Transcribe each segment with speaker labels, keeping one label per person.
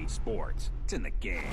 Speaker 1: Sports. It's in the game.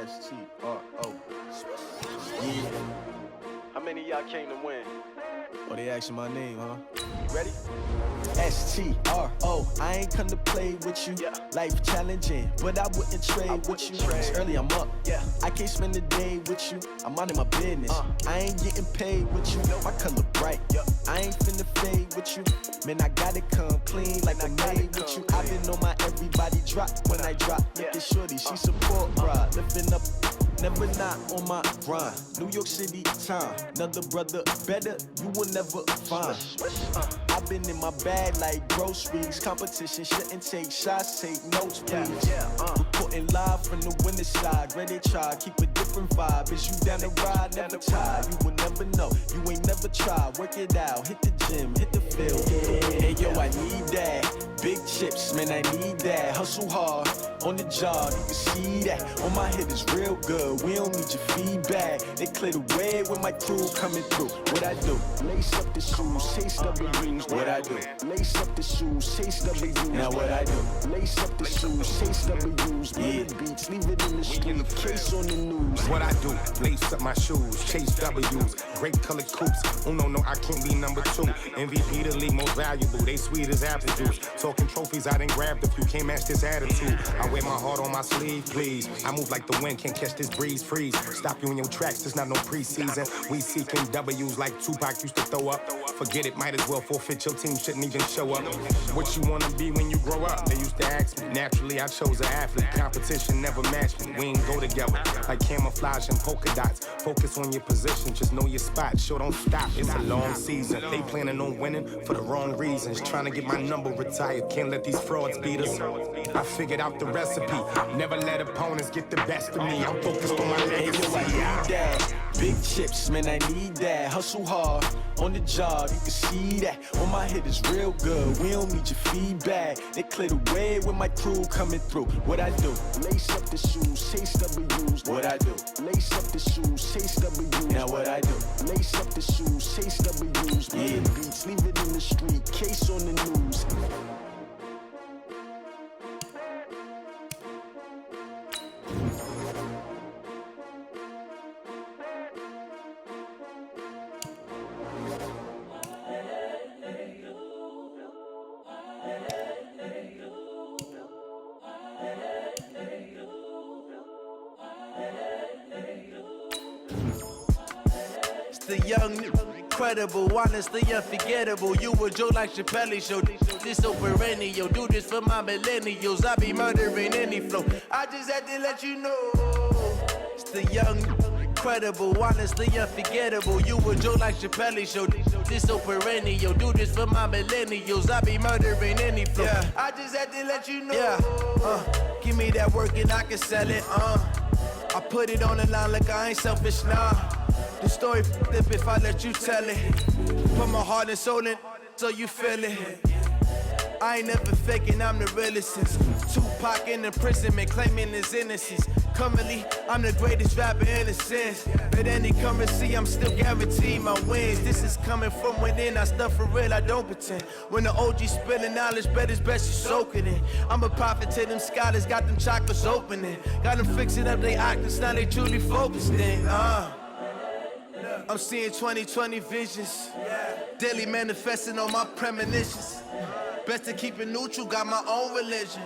Speaker 2: S-T-R-O. Yeah. How many of y'all came to win? Oh, they asking my name, huh? Ready? S-T-R-O. I ain't come to play with you. Yeah. Life challenging, but I wouldn't trade with you. It's early, I'm up. Yeah. I can't spend the day with you. I'm out of my business. I ain't getting paid with you. My color bright. I ain't finna fade with you. Man, I gotta come clean like I made with you. I've been on my everybody drop when I drop. Look at shorty, she support ride. Living up, never not on my grind. New York City time, another brother better, you will never find. I've been in my bag like groceries. Competition shouldn't take shots, take notes, please. Reporting live from the winter side. Ready to try, keep a different vibe. Is you down the ride, never tired. You will never know, you ain't never tried. Work it out, hit the gym, hit the field. Hey yo, I need that. Big chips, man, I need that. Hustle hard, on the job, you can see that. On my head is real good, we don't need your feedback. They clear the way with my crew coming through. What I do? Lace up the shoes, taste of the dreams. What I do? Lace up the shoes, chase W's. Now what I do? Lace up the shoes, chase W's. Bring the beats, leave it in the street, case on the news.
Speaker 3: What I do? Lace up my shoes, chase W's. Great colored coops. Oh no, I can't be number 2. MVP the league most valuable. They sweet as apple juice. Talking trophies, I done grabbed a few. Can't match this attitude. I wear my heart on my sleeve, please. I move like the wind, can't catch this breeze. Freeze. Stop you in your tracks. There's not no preseason. We seeking W's like Tupac used to throw up. Forget it, might as well forfeit. Your team shouldn't even show up. What you wanna be when you grow up? They used to ask me. Naturally, I chose an athlete. Competition never matched me. We ain't go together like camouflage and polka dots. Focus on your position, just know your spot. Sure, don't stop. It's a long season. They planning on winning for the wrong reasons. Trying to get my number retired. Can't let these frauds beat us. I figured out the recipe. Never let opponents get the best of me. I'm focused on my legacy.
Speaker 2: Big chips, man, I need that. Hustle hard on the job, you can see that. On my hit is real good. We don't need your feedback. They clear the way with my crew coming through. What I do? Lace up the shoes, chase W's. What I do? Lace up the shoes, chase W's. Now what I do? Lace up the shoes, chase W's. Bring the beats, leave it in the street, case on the news.
Speaker 4: The young, incredible, honestly unforgettable. You a Joe like Chappelle show. This so perennial. Do this for my millennials. I be murdering any flow. I just had to let you know. It's the young, incredible, honestly unforgettable. You a Joe like Chappelle show. This so perennial. Do this for my millennials. I be murdering any flow. Yeah. I just had to let you know. Yeah. Give me that work and I can sell it. I put it on the line like I ain't selfish, nah. The story flip if I let you tell it. Put my heart and soul in so you feel it. I ain't never faking, I'm the realest since Tupac in imprisonment, claiming his innocence. Currently, I'm the greatest rapper in a sense. But any currency, I'm still guaranteed my wins. This is coming from within, I stuff for real, I don't pretend. When the OG spilling knowledge, bet it's best you soak it in. I'm a prophet to them scholars, got them chakras opening. Got them fixing up they octaves, now they truly focused in. I'm seeing 2020 visions, daily manifesting on my premonitions. Best to keep it neutral, got my own religion.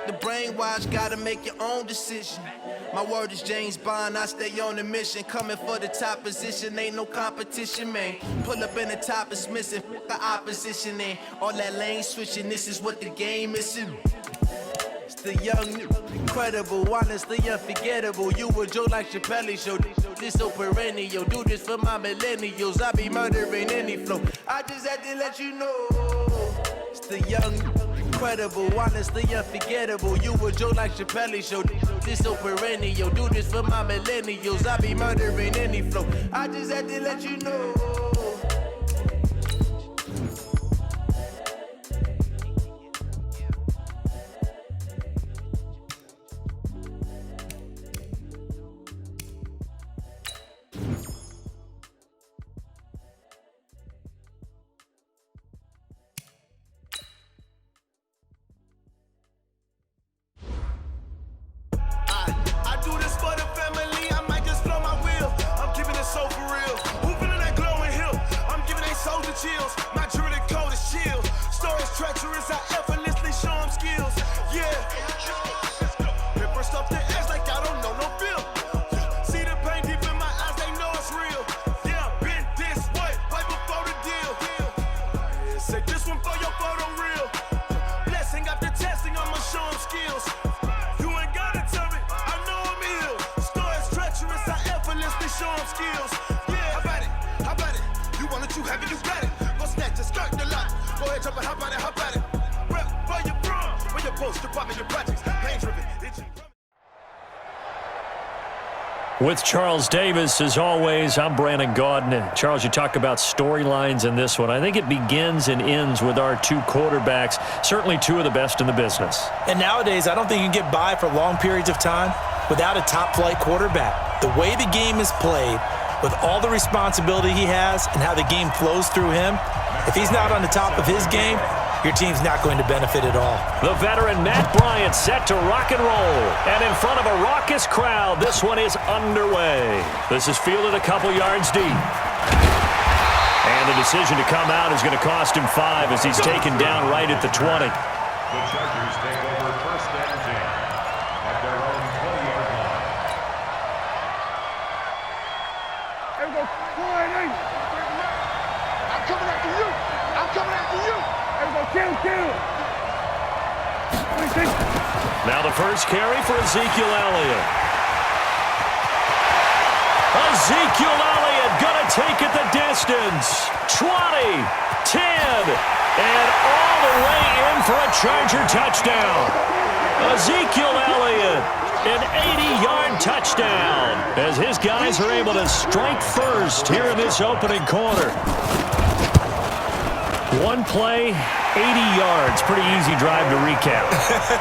Speaker 4: The brainwash, gotta make your own decision. My word is James Bond, I stay on the mission. Coming for the top position, ain't no competition, man. Pull up in the top, it's missing, the opposition ain't. All that lane switching, this is what the game is. It's the young, incredible, honestly unforgettable. You a Joe like Chappelle show. This so perennial. Do this for my millennials. I be murdering any flow. I just had to let you know. It's the young, incredible, honestly unforgettable. You a Joe like Chappelle show. This so perennial. Do this for my millennials. I be murdering any flow. I just had to let you know.
Speaker 5: My jewelry coat is chill. Stories treacherous, I effortlessly show them skills. Yeah. Ripper stuff the edge like I don't know no feel. See the pain deep in my eyes, they know it's real. Yeah, been this way, right before the deal. Say this one for your photo real. Blessing after testing, I'ma show them skills. You ain't gotta tell me, I know I'm ill. Stories treacherous, I effortlessly show them skills. Yeah, how about it? You want it, you have it, you got it. Snatch a skirt the lot. Go ahead, jump it, hop on it. Rep where you from, where you post, department, your projects, pain driven.
Speaker 6: With Charles Davis, as always, I'm Brandon Gaudin. Charles, you talk about storylines in this one. I think it begins and ends with our two quarterbacks, certainly two of the best in the business.
Speaker 7: And nowadays, I don't think you can get by for long periods of time without a top-flight quarterback. The way the game is played, with all the responsibility he has and how the game flows through him, If he's not on the top of his game, your team's not going to benefit at all.
Speaker 6: The veteran Matt Bryant set to rock and roll. And in front of a raucous crowd, this one is underway. This is fielded a couple yards deep. And the decision to come out is going to cost him 5 as he's taken down right at the 20.
Speaker 8: The Chargers take over first and 10 at their own 20-yard line.
Speaker 5: There we go. I'm coming after you. I'm coming after you. There we go. Kill.
Speaker 6: Now the first carry for Ezekiel Elliott. Ezekiel Elliott going to take it the distance. 20, 10, and all the way in for a Charger touchdown. Ezekiel Elliott, an 80-yard touchdown as his guys are able to strike first here in this opening quarter. One play, 80 yards. Pretty easy drive to recap.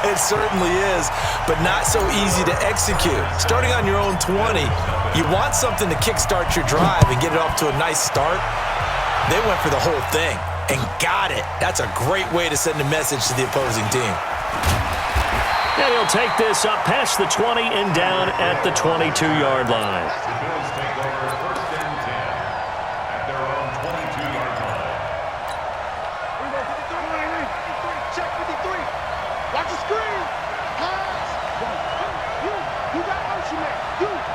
Speaker 7: It certainly is, but not so easy to execute. Starting on your own 20, you want something to kickstart your drive and get it off to a nice start. They went for the whole thing and got it. That's a great way to send a message to the opposing team.
Speaker 6: And he'll take this up past the 20 and down at the 22-yard line.
Speaker 8: The Bills take over first and 10 at their own 22-yard line.
Speaker 5: Check 53. Watch the screen. Pass. You got motion man.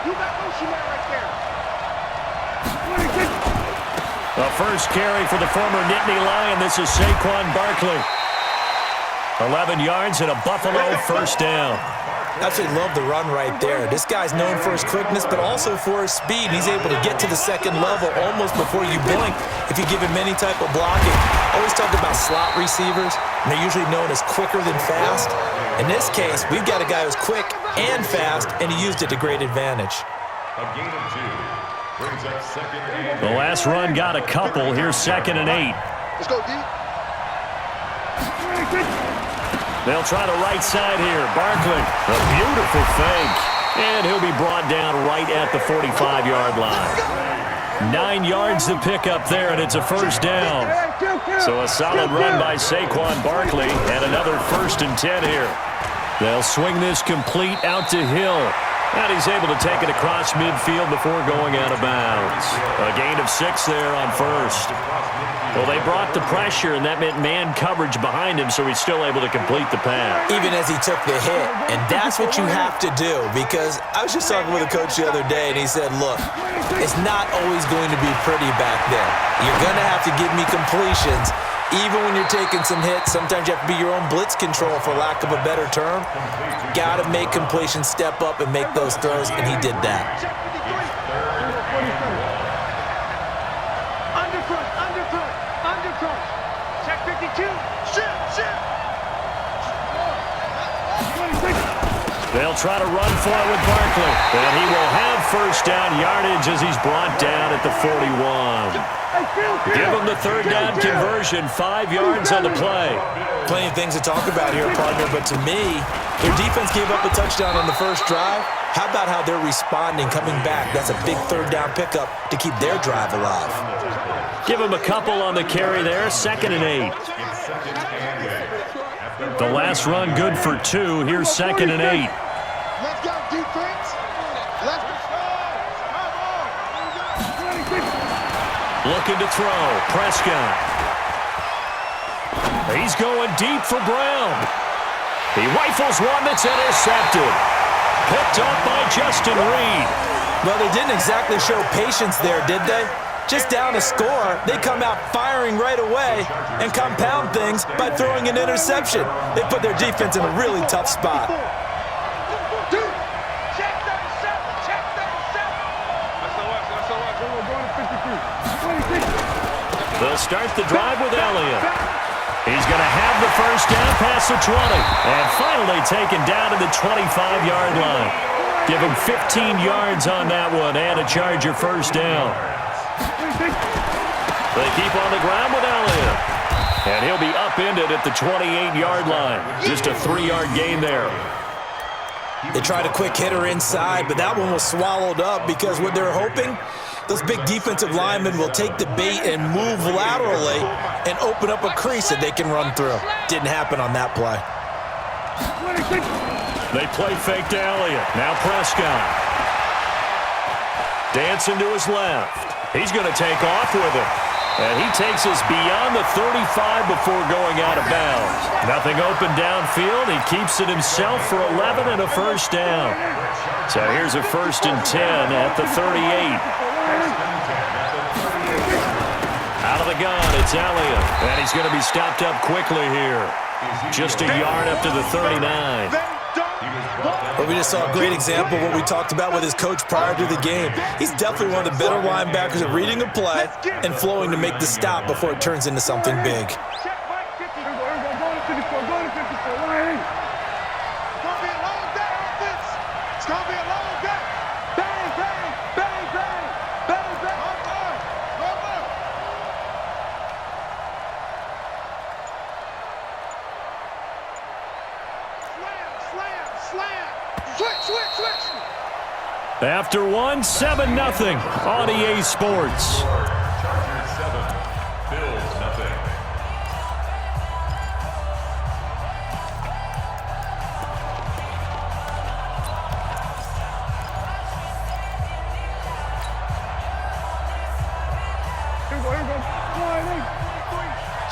Speaker 5: You got motion man right there.
Speaker 6: The first carry for the former Nittany Lion. This is Saquon Barkley. 11 yards and a Buffalo first down.
Speaker 7: Absolutely love the run right there. This guy's known for his quickness, but also for his speed. He's able to get to the second level almost before you blink if you give him any type of blocking. Always talk about slot receivers, and they're usually known as quicker than fast. In this case, we've got a guy who's quick and fast, and he used it to great advantage.
Speaker 8: A gain of 2 brings up second and
Speaker 6: The last run got a couple. Here's 2nd and 8.
Speaker 5: Let's go, D.
Speaker 6: They'll try the right side here. Barkley, a beautiful fake. And he'll be brought down right at the 45-yard line. 9 yards to pick up there, and it's a first down. So a solid run by Saquon Barkley, and another 1st and 10 here. They'll swing this complete out to Hill. And he's able to take it across midfield before going out of bounds. A gain of 6 there on first. Well, they brought the pressure, and that meant man coverage behind him, so he's still able to complete the pass.
Speaker 7: Even as he took the hit. And that's what you have to do, because I was just talking with a coach the other day, and he said, look, it's not always going to be pretty back there. You're going to have to give me completions. Even when you're taking some hits, sometimes you have to be your own blitz control, for lack of a better term. Got to make completions step up and make those throws, and he did that.
Speaker 5: Undercut. Check 52. Shit.
Speaker 6: They'll try to run for it with Barkley. And he will have first down yardage as he's brought down at the 41. Give him the 3rd down conversion, 5 yards on the play.
Speaker 7: Plenty of things to talk about here, partner, but to me, their defense gave up a touchdown on the first drive. How about how they're responding, coming back? That's a big 3rd down pickup to keep their drive alive.
Speaker 6: Give him a couple on the carry there, 2nd and 8. The last run good for 2. Here's 2nd and 8.
Speaker 5: Let's go, defense. Let's go.
Speaker 6: Looking to throw. Prescott. He's going deep for Brown. He rifles one that's intercepted. Picked up by Justin Reed.
Speaker 7: Well, they didn't exactly show patience there, did they? Just down a score, they come out firing right away and compound things by throwing an interception. They put their defense in a really tough spot.
Speaker 6: They'll start the drive with Elliott. He's going to have the first down past the 20. And finally taken down to the 25-yard line. Give him 15 yards on that one and a Charger first down. They keep on the ground with Elliott. And he'll be upended at the 28-yard line. Just a 3-yard gain there.
Speaker 7: They tried a quick hitter inside, but that one was swallowed up because what they're hoping, Those big defensive linemen will take the bait and move laterally and open up a crease that they can run through. Didn't happen on that play.
Speaker 6: They play fake to Elliott. Now Prescott. Dancing to his left. He's going to take off with it. And he takes us beyond the 35 before going out of bounds. Nothing open downfield. He keeps it himself for 11 and a first down. So here's a 1st and 10 at the 38. Out of the gun, it's Elliott. And he's going to be stopped up quickly here. Just a yard up to the 39.
Speaker 7: Well, we just saw a great example of what we talked about with his coach prior to the game. He's definitely one of the better linebackers at reading a play and flowing to make the stop before it turns into something big.
Speaker 6: After one, 7-0 on EA Sports.
Speaker 8: Chargers 7, Bills nothing.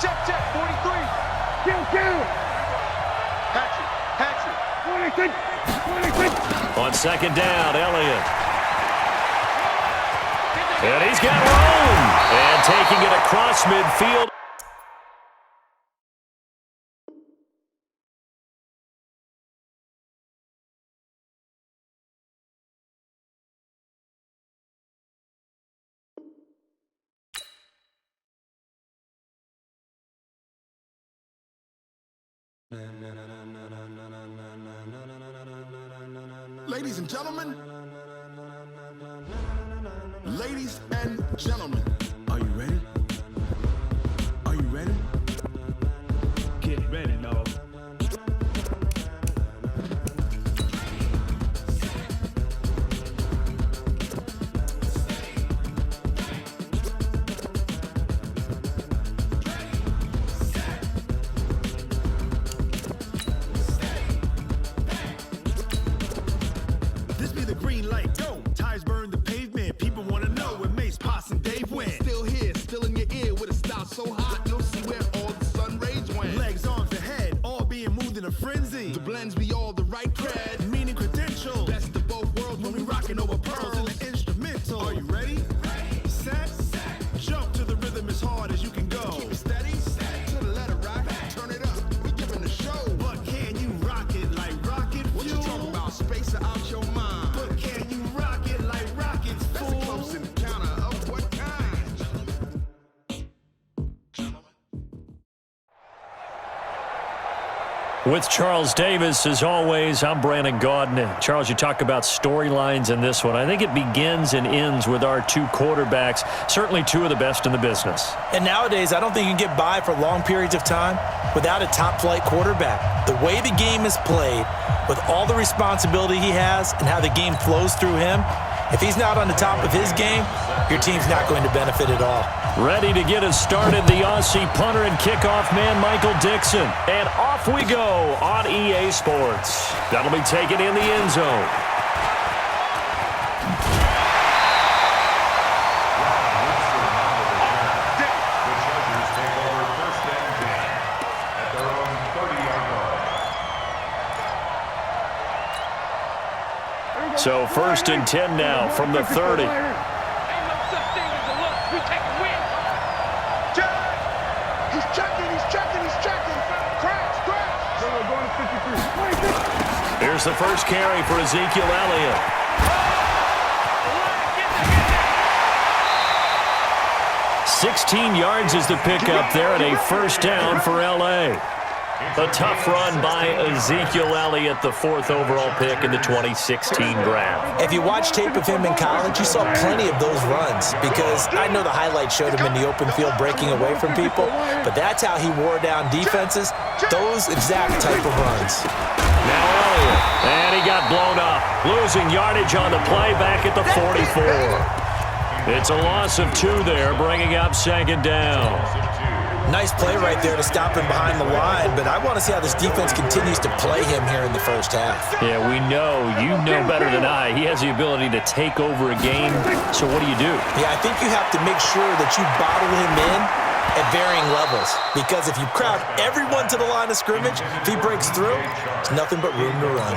Speaker 5: Check, 43. Kill. Hatchet. 26.
Speaker 6: On second down, Elliott. And he's got room. And taking it across midfield.
Speaker 9: Ladies and gentlemen, are you ready? Are you ready?
Speaker 1: Get ready, dog.
Speaker 9: This be the green light, go! Tires burn the pavement, people wanna know where Mace, Poss, and Dave went. Still here, still in your ear, with a style so hot, you'll see where all the sun rays went. Legs, arms, and head, all being moved in a frenzy. The blends be all the right cred, meaning credentials. Best of both worlds when we rockin' over pearls in the instrumental. Are you ready? Set. Jump to the rhythm as hard as you can go. Keep it steady, to the letter rock, turn it up, we giving the show. But can you rock it like rocket fuel? What you talking about, space out your mind? But can you rock it like rockets, fool? That's a close encounter of what kind?
Speaker 6: With Charles Davis, as always, I'm Brandon Gaudin. Charles, you talk about storylines in this one. I think it begins and ends with our two quarterbacks, certainly two of the best in the business.
Speaker 7: And nowadays, I don't think you can get by for long periods of time without a top-flight quarterback. The way the game is played, with all the responsibility he has and how the game flows through him, if he's not on the top of his game, your team's not going to benefit at all.
Speaker 6: Ready to get us started, the Aussie punter and kickoff man, Michael Dixon. And off we go on EA Sports. That'll be taken in the end zone.
Speaker 8: The Chargers take over 1st and 10 at their own 30-yard line.
Speaker 6: So 1st and 10 now from the 30. Here's the first carry for Ezekiel Elliott. $16 is the pickup there and a first down for L.A. A tough run by Ezekiel Elliott, the 4th overall pick in the 2016 draft.
Speaker 7: If you watch tape of him in college, you saw plenty of those runs because I know the highlights showed him in the open field breaking away from people, but that's how he wore down defenses, those exact type of runs.
Speaker 6: Now Elliott, and he got blown up, losing yardage on the play back at the 44. It's a loss of 2 there, bringing up second down.
Speaker 7: Nice play right there to stop him behind the line, but I want to see how this defense continues to play him here in the first half.
Speaker 6: Yeah, you know better than I. He has the ability to take over a game, so what do you do?
Speaker 7: Yeah, I think you have to make sure that you bottle him in at varying levels, because if you crowd everyone to the line of scrimmage, if he breaks through, there's nothing but room to run.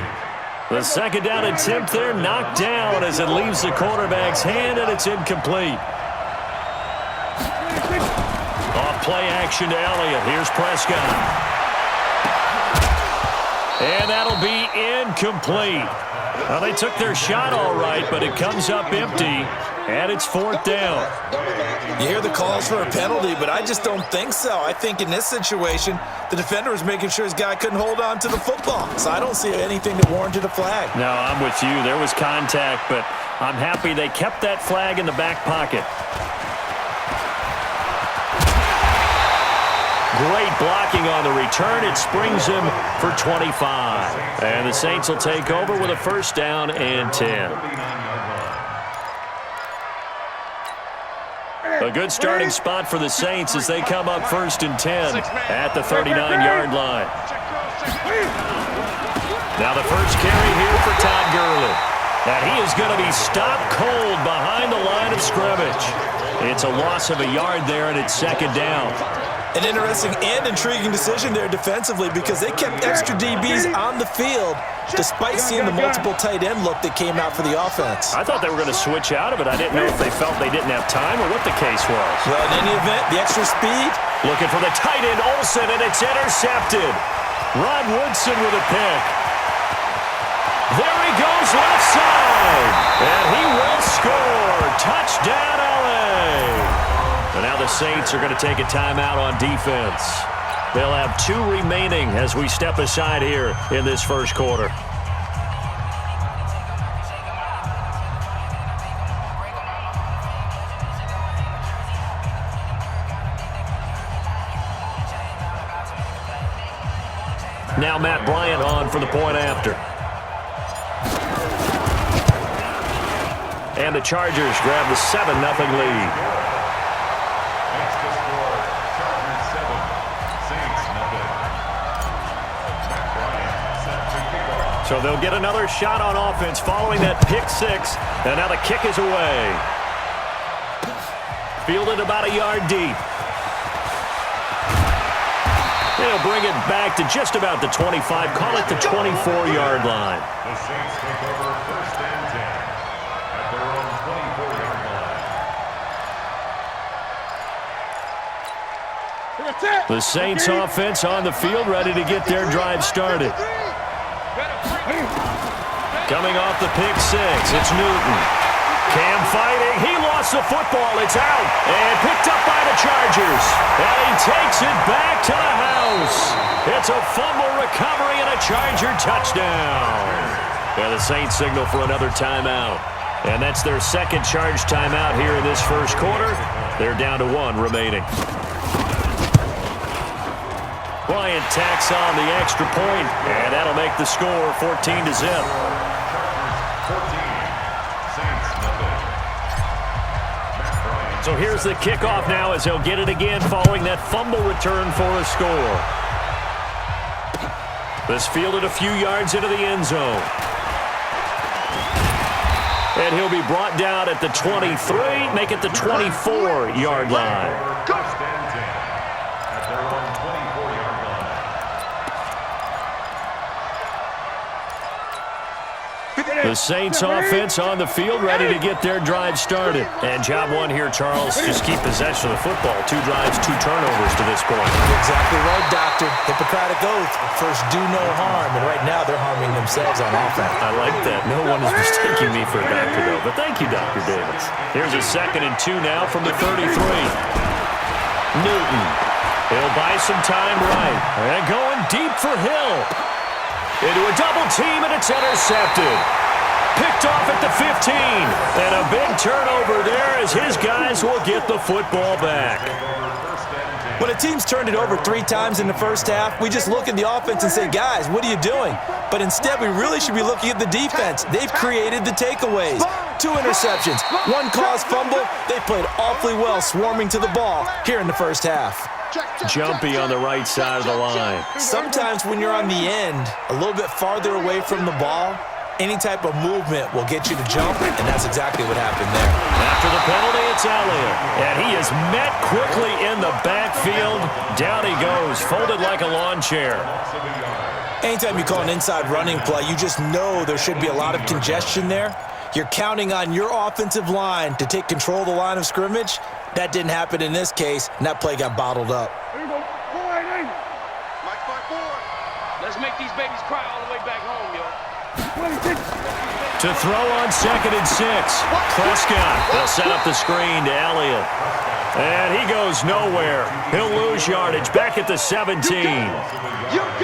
Speaker 6: The second down attempt there knocked down as it leaves the quarterback's hand, and it's incomplete. Off play action to Elliott. Here's Prescott. And that'll be incomplete. Well, they took their shot all right, but it comes up empty, and it's 4th down.
Speaker 7: You hear the calls for a penalty, but I just don't think so. I think in this situation, the defender was making sure his guy couldn't hold on to the football. So I don't see anything that warranted a flag.
Speaker 6: No, I'm with you. There was contact, but I'm happy they kept that flag in the back pocket. Great blocking on the return. It springs him for 25. And the Saints will take over with a 1st down and 10. A good starting spot for the Saints as they come up 1st and 10 at the 39-yard line. Now the first carry here for Todd Gurley. And he is going to be stopped cold behind the line of scrimmage. It's a loss of a yard there, and it's 2nd down.
Speaker 7: An interesting and intriguing decision there defensively because they kept extra DBs on the field despite seeing the multiple tight end look that came out for the offense.
Speaker 6: I thought they were going to switch out of it. I didn't know if they felt they didn't have time or what the case was.
Speaker 7: Well, in any event, the extra speed.
Speaker 6: Looking for the tight end, Olsen, and it's intercepted. Rod Woodson with a pick. There he goes left side. And he will score. Touchdown, LA. And now the Saints are going to take a timeout on defense. They'll have 2 remaining as we step aside here in this first quarter. Now Matt Bryant on for the point after. And the Chargers grab the 7-0 lead. So they'll get another shot on offense following that pick 6. And now the kick is away. Fielded about a yard deep. They'll bring it back to just about the 25. Call it the 24-yard line.
Speaker 8: The Saints take over 1st and 10 at their own 24-yard line.
Speaker 6: The Saints offense on the field, ready to get their drive started. Coming off the pick 6, it's Newton. Cam fighting. He lost the football. It's out. And picked up by the Chargers. And he takes it back to the house. It's a fumble recovery and a Charger touchdown. And the Saints signal for another timeout. And that's their 2nd charge timeout here in this first quarter. They're down to 1 remaining. Bryant tacks on the extra point, and that'll make the score 14-0. So here's the kickoff now as he'll get it again following that fumble return for a score. This fielded a few yards into the end zone. And he'll be brought down at the 23, make it the 24-yard line. The Saints offense on the field, ready to get their drive started. And job 1 here, Charles, just keep possession of the football. 2 drives, 2 turnovers to this point.
Speaker 7: Exactly right, Doctor. Hippocratic oath. First, do no harm. And right now, they're harming themselves on offense.
Speaker 6: I like that. No one is mistaking me for a doctor, though. But thank you, Dr. Davis. Here's a 2nd and 2 now from the 33. Newton. He'll buy some time right. And going deep for Hill. Into a double team, and it's intercepted. Picked off at the 15. And a big turnover there as his guys will get the football back.
Speaker 7: When a team's turned it over 3 times in the first half, we just look at the offense and say, guys, what are you doing? But instead, we really should be looking at the defense. They've created the takeaways. 2 interceptions, 1 caused fumble. They played awfully well swarming to the ball here in the first half.
Speaker 6: Jumpy on the right side of the line.
Speaker 7: Sometimes when you're on the end, a little bit farther away from the ball, any type of movement will get you to jump, and that's exactly what happened there.
Speaker 6: After the penalty, it's Elliott. And he is met quickly in the backfield. Down he goes, folded like a lawn chair.
Speaker 7: Anytime you call an inside running play, you just know there should be a lot of congestion there. You're counting on your offensive line to take control of the line of scrimmage. That didn't happen in this case, and that play got bottled up.
Speaker 9: Here you go. 4-8.
Speaker 5: Mike 5-4.
Speaker 10: Let's make these babies cry all the way back home, yo.
Speaker 9: 26.
Speaker 6: To throw on 2nd and 6. Prescott. They'll set up the screen to Elliott. And he goes nowhere. He'll lose yardage back at the 17.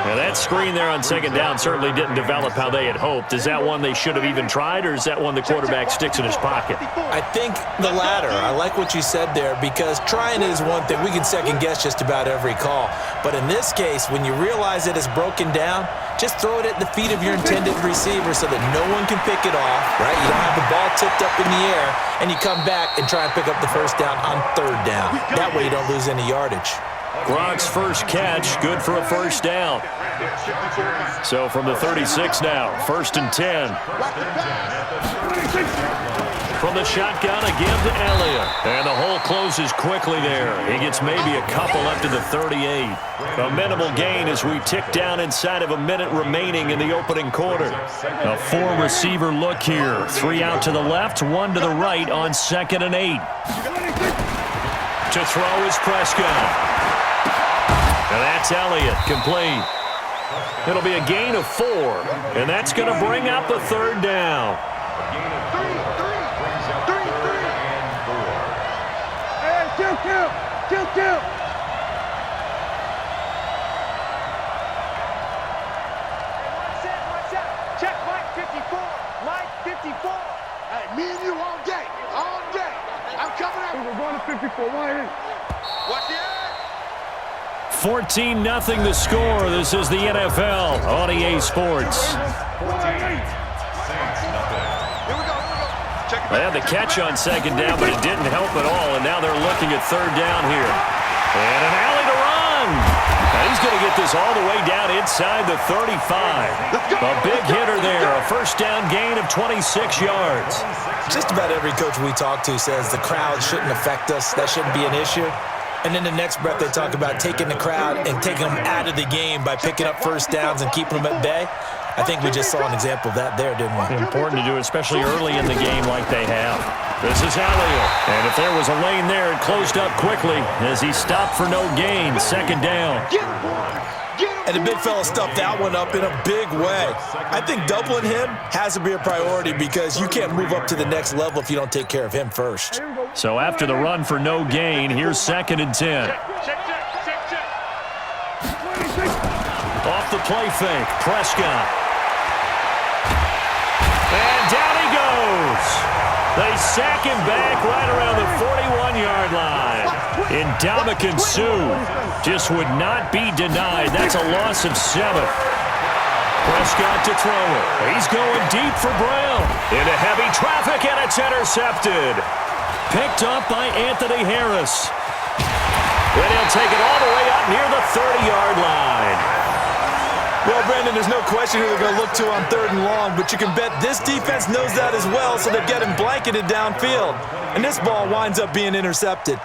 Speaker 6: Now that screen there on 2nd down certainly didn't develop how they had hoped. Is that one they should have even tried, or is that one the quarterback sticks in his pocket?
Speaker 7: I think the latter. I like what you said there, because trying is one thing. We can second guess just about every call. But in this case, when you realize it is broken down, just throw it at the feet of your intended receiver so that no one can pick it off, right? You don't have the ball tipped up in the air, and you come back and try and pick up the first down on 3rd down. That way you don't lose any yardage.
Speaker 6: Gronk's first catch, good for a first down. So from the 36 now, 1st and 10. From the shotgun again to Elliott. And the hole closes quickly there. He gets maybe a couple up to the 38. A minimal gain as we tick down inside of a minute remaining in the opening quarter. A 4-receiver look here. 3 out to the left, 1 to the right on 2nd and 8. To throw is Prescott. And that's Elliott, complete. It'll be a gain of 4, and that's going to bring up a 3rd down.
Speaker 9: Hey, kill.
Speaker 10: Check Mike 54. Mike 54.
Speaker 5: Hey, me and you all day. All day. I'm coming out.
Speaker 9: We're going to 54. 1-8.
Speaker 5: Watch the
Speaker 6: 14-0 the score. This is the NFL on EA Sports. They had the catch on 2nd down, but it didn't help at all, and now they're looking at 3rd down here. And an alley to run. And he's going to get this all the way down inside the 35. A big hitter there, a first down gain of 26 yards.
Speaker 7: Just about every coach we talk to says the crowd shouldn't affect us. That shouldn't be an issue. And then the next breath they talk about taking the crowd and taking them out of the game by picking up first downs and keeping them at bay. I think we just saw an example of that there, didn't we?
Speaker 6: Important to do, especially early in the game like they have. This is Elliott. And if there was a lane there, it closed up quickly as he stopped for no gain. 2nd down.
Speaker 7: And the big fella stuffed that one up in a big way. I think doubling him has to be a priority because you can't move up to the next level if you don't take care of him first.
Speaker 6: So after the run for no gain, here's 2nd and 10.
Speaker 10: Check.
Speaker 6: Off the play fake, Prescott. And down he goes. They sack him back right around the 41-yard line. Ndamukong Suh just would not be denied. That's a loss of 7. Prescott to throw it. He's going deep for Brown. Into heavy traffic, and it's intercepted. Picked up by Anthony Harris. And he'll take it all the way up near the 30-yard line.
Speaker 7: Well, Brandon, there's no question who they're going to look to on 3rd and long, but you can bet this defense knows that as well, so they're getting blanketed downfield. And this ball winds up being intercepted.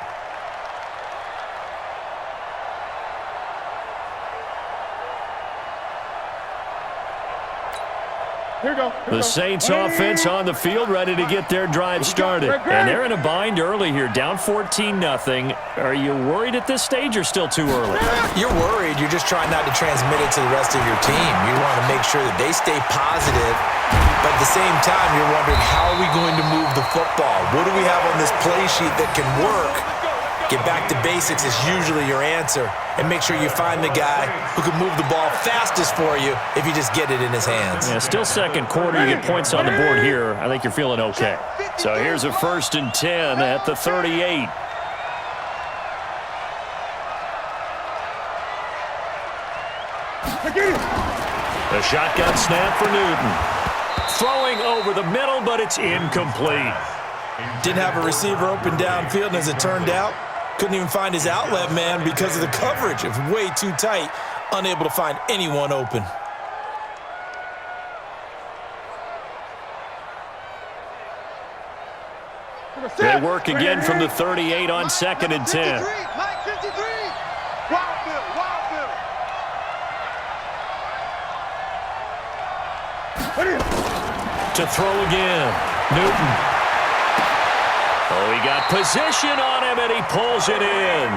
Speaker 9: Here we go.
Speaker 6: The Saints offense on the field ready to get their drive started. And they're in a bind early here, down 14-0. Are you worried at this stage or still too early?
Speaker 7: You're worried. You're just trying not to transmit it to the rest of your team. You want to make sure that they stay positive, but at the same time, you're wondering, how are we going to move the football? What do we have on this play sheet that can work? Get back to basics is usually your answer, and make sure you find the guy who can move the ball fastest for you if you just get it in his hands.
Speaker 6: Yeah, still 2nd quarter. You get points on the board here. I think you're feeling okay. So here's a 1st and 10 at the 38. The shotgun snap for Newton. Throwing over the middle, but it's incomplete.
Speaker 7: Didn't have a receiver open downfield, and as it turned out, couldn't even find his outlet man because of the coverage. It was way too tight, unable to find anyone open.
Speaker 6: They work again from the 38 on 2nd and 10. To throw again, Newton. Oh, he got position on him, and he pulls it in.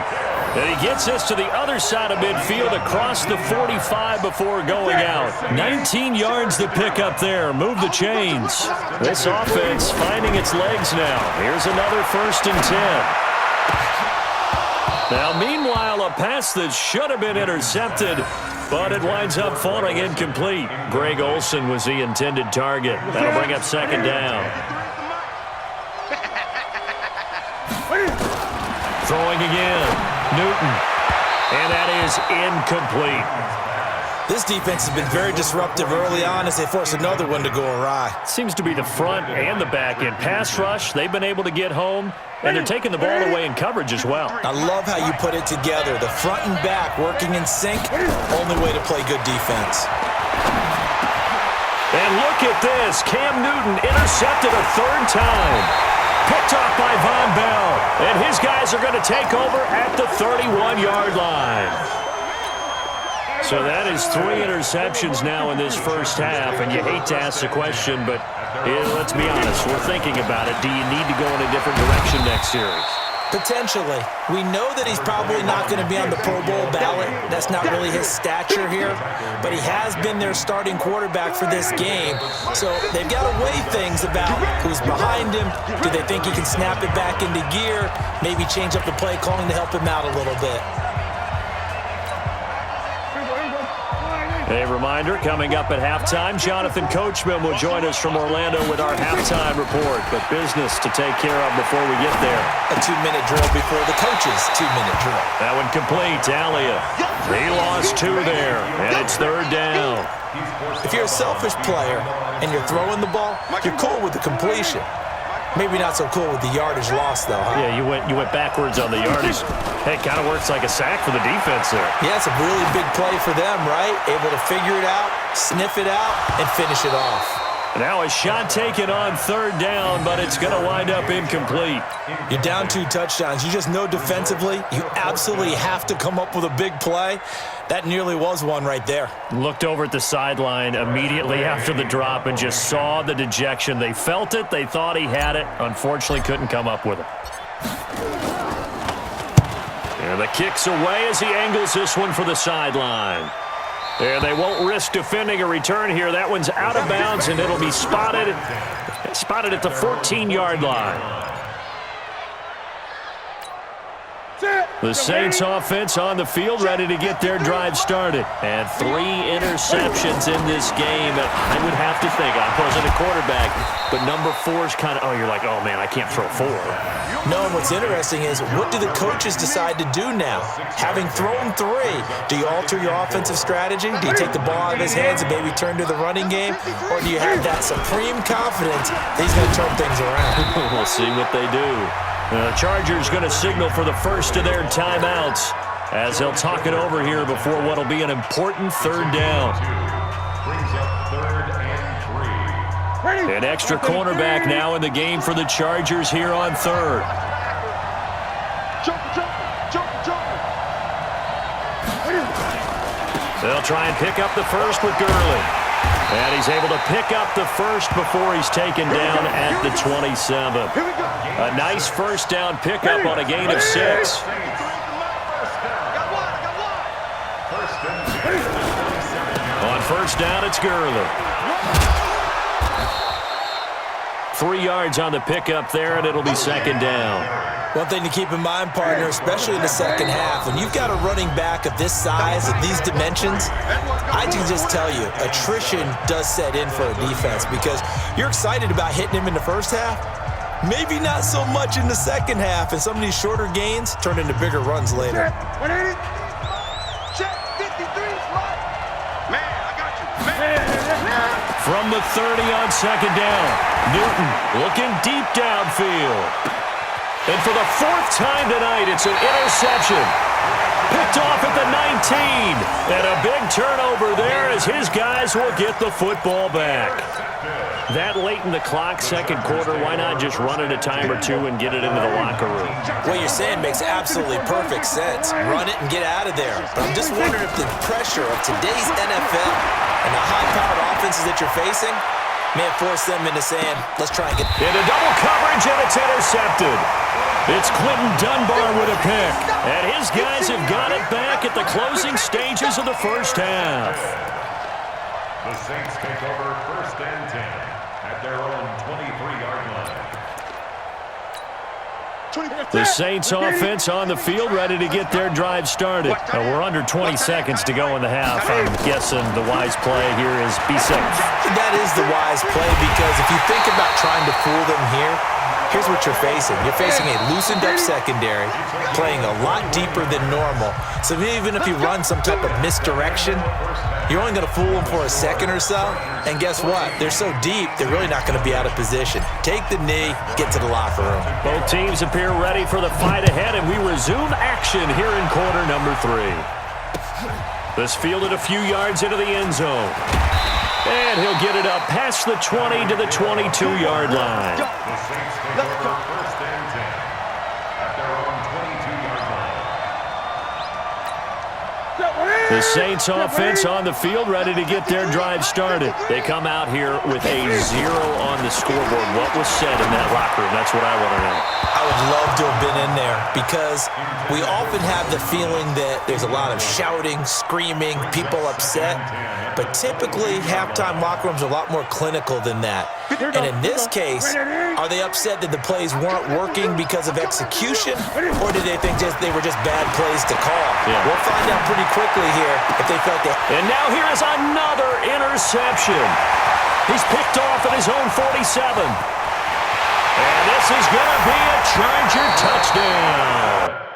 Speaker 6: And he gets us to the other side of midfield across the 45 before going out. 19 yards to pick up there. Move the chains. This offense finding its legs now. Here's another 1st and 10. Now, meanwhile, a pass that should have been intercepted, but it winds up falling incomplete. Greg Olsen was the intended target. That'll bring up 2nd down. Throwing again, Newton, and that is incomplete.
Speaker 7: This defense has been very disruptive early on as they force another one to go awry.
Speaker 6: Seems to be the front and the back end. Pass rush, they've been able to get home, and they're taking the ball away in coverage as well.
Speaker 7: I love how you put it together. The front and back working in sync, only way to play good defense.
Speaker 6: And look at this. Cam Newton intercepted a 3rd time. Picked off by Von Bell. And his guys are going to take over at the 31-yard line. So that is 3 interceptions now in this first half. And you hate to ask the question, but let's be honest. We're thinking about it. Do you need to go in a different direction next series?
Speaker 7: Potentially. We know that he's probably not going to be on the Pro Bowl ballot. That's not really his stature here. But he has been their starting quarterback for this game. So they've got to weigh things about who's behind him. Do they think he can snap it back into gear? Maybe change up the play calling to help him out a little bit.
Speaker 6: A reminder, coming up at halftime, Jonathan Coachman will join us from Orlando with our halftime report. But business to take care of before we get there.
Speaker 7: A 2-minute drill before the coach's 2-minute drill.
Speaker 6: That one complete. Alia. He lost 2 there, and it's 3rd down.
Speaker 7: If you're a selfish player and you're throwing the ball, you're cool with the completion. Maybe not so cool with the yardage loss, though, huh?
Speaker 6: Yeah, you went backwards on the yardage. Hey, it kind of works like a sack for the defense there.
Speaker 7: Yeah, it's a really big play for them, right? Able to figure it out, sniff it out, and finish it off.
Speaker 6: Now a shot taken on 3rd down, but it's going to wind up incomplete.
Speaker 7: You're down 2 touchdowns. You just know defensively you absolutely have to come up with a big play. That nearly was one right there.
Speaker 6: Looked over at the sideline immediately after the drop and just saw the dejection. They felt it. They thought he had it. Unfortunately, couldn't come up with it. And the kick's away as he angles this one for the sideline. And they won't risk defending a return here. That one's out of bounds, and it'll be spotted at the 14-yard line. The Saints offense on the field, ready to get their drive started. And 3 interceptions in this game. I would have to think, I wasn't a quarterback, but number 4 is kind of, you're like, oh, man, I can't throw 4.
Speaker 7: No, and what's interesting is, what do the coaches decide to do now? Having thrown 3, do you alter your offensive strategy? Do you take the ball out of his hands and maybe turn to the running game? Or do you have that supreme confidence that he's going to turn things around?
Speaker 6: We'll see what they do. The Chargers going to signal for the first of their timeouts as they'll talk it over here before what will be an important 3rd down.
Speaker 8: Brings up 3rd and 3.
Speaker 6: An extra cornerback now in the game for the Chargers here on 3rd. They'll try and pick up the first with Gurley. And he's able to pick up the first before he's taken down at the 27. A nice first down pickup on a gain of 6. On first down, it's Gurley. 3 yards on the pickup there, and it'll be 2nd down.
Speaker 7: One thing to keep in mind, partner, especially in the second half, when you've got a running back of this size, of these dimensions, I can just tell you, attrition does set in for a defense because you're excited about hitting him in the first half, maybe not so much in the second half, and some of these shorter gains turn into bigger runs later.
Speaker 10: Check 53, slot. Man, I got you. Man.
Speaker 6: From the 30 on second down, Newton looking deep downfield. And for the fourth time tonight, it's an interception. Picked off at the 19. And a big turnover there as his guys will get the football back. That late in the clock, second quarter, why not just run it a time or two and get it into the locker room?
Speaker 7: What you're saying makes absolutely perfect sense. Run it and get out of there. But I'm just wondering if the pressure of today's NFL and the high-powered offenses that you're facing may have forced them into saying, let's try and get...
Speaker 6: Into double coverage, and it's intercepted. It's Quentin Dunbar with a pick. And his guys have got it back at the closing stages of the first half.
Speaker 8: The Saints take over first and 10 at their own 23-yard line.
Speaker 6: The Saints offense on the field, ready to get their drive started. We're under 20 seconds to go in the half. I'm guessing the wise play here is be safe.
Speaker 7: That is the wise play, because if you think about trying to fool them here, here's what you're facing. You're facing a loosened-up secondary, playing a lot deeper than normal. So even if you run some type of misdirection, you're only going to fool them for a second or so. And guess what? They're so deep, they're really not going to be out of position. Take the knee, get to the locker room.
Speaker 6: Both teams appear ready for the fight ahead, and we resume action here in quarter number 3. This fielded a few yards into the end zone. And he'll get it up past the 20 to the 22-yard line.
Speaker 8: The Saints take over first and 10 at their own 22-yard line.
Speaker 6: The Saints offense on the field, ready to get their drive started. They come out here with a 0 on the scoreboard. What was said in that locker room? That's what I want to know.
Speaker 7: I would love to have been in there, because we often have the feeling that there's a lot of shouting, screaming, people upset. But typically, halftime locker rooms are a lot more clinical than that. And in this case, are they upset that the plays weren't working because of execution, or did they think they were just bad plays to call?
Speaker 6: Yeah.
Speaker 7: We'll find out pretty quickly here if they felt that.
Speaker 6: And now here is another interception. He's picked off at his own 47. And this is going to be a Charger touchdown.